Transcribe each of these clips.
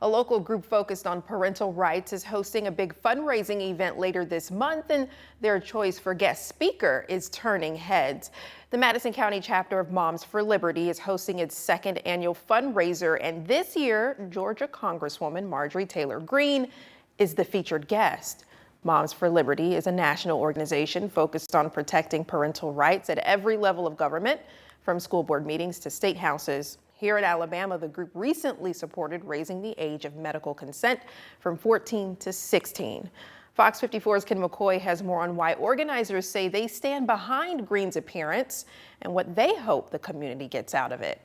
A local group focused on parental rights is hosting a big fundraising event later this month, and their choice for guest speaker is turning heads. The Madison County chapter of Moms for Liberty is hosting its second annual fundraiser, and this year, Georgia Congresswoman Marjorie Taylor Greene is the featured guest. Moms for Liberty is a national organization focused on protecting parental rights at every level of government, from school board meetings to state houses. Here in Alabama, the group recently supported raising the age of medical consent from 14 to 16. Fox 54's Ken McCoy has more on why organizers say they stand behind Greene's appearance and what they hope the community gets out of it.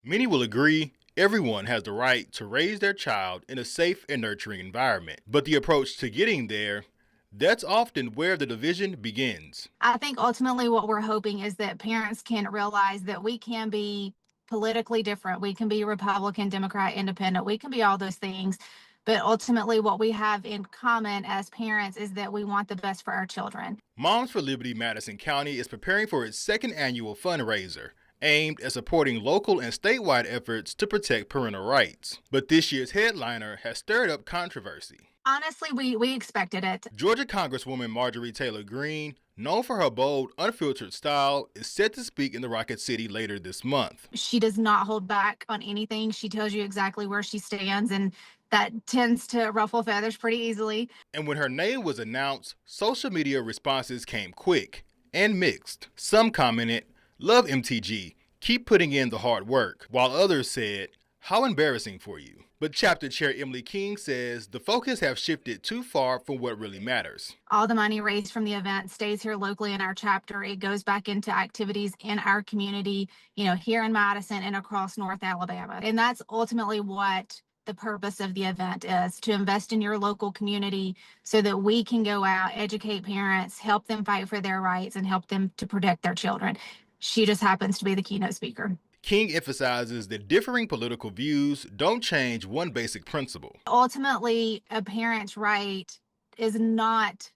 Many will agree everyone has the right to raise their child in a safe and nurturing environment. But the approach to getting there, that's often where the division begins. I think ultimately what we're hoping is that parents can realize that we can be politically different. We can be Republican, Democrat, Independent. We can be all those things. But ultimately what we have in common as parents is that we want the best for our children. Moms for Liberty Madison County is preparing for its second annual fundraiser, aimed at supporting local and statewide efforts to protect parental rights. But this year's headliner has stirred up controversy. Honestly, we expected it. Georgia Congresswoman Marjorie Taylor Greene, known for her bold, unfiltered style, is set to speak in the Rocket City later this month. She does not hold back on anything. She tells you exactly where she stands, and that tends to ruffle feathers pretty easily. And when her name was announced, social media responses came quick and mixed. Some commented, "Love MTG, keep putting in the hard work," while others said, "How embarrassing for you." But Chapter Chair Emily King says the focus has shifted too far from what really matters. All the money raised from the event stays here locally in our chapter. It goes back into activities in our community, here in Madison and across North Alabama. And that's ultimately what the purpose of the event is, to invest in your local community so that we can go out, educate parents, help them fight for their rights, and help them to protect their children. She just happens to be the keynote speaker. King emphasizes that differing political views don't change one basic principle. Ultimately, a parent's right is not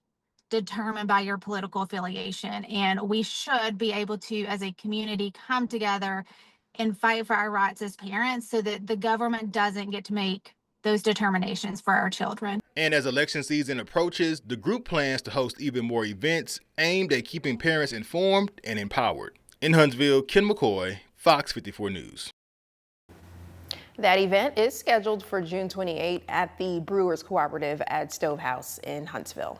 determined by your political affiliation, and we should be able to, as a community, come together and fight for our rights as parents so that the government doesn't get to make those determinations for our children. And as election season approaches, the group plans to host even more events aimed at keeping parents informed and empowered. In Huntsville, Ken McCoy, Fox 54 News. That event is scheduled for June 28 at the Brewers Cooperative at Stovehouse in Huntsville.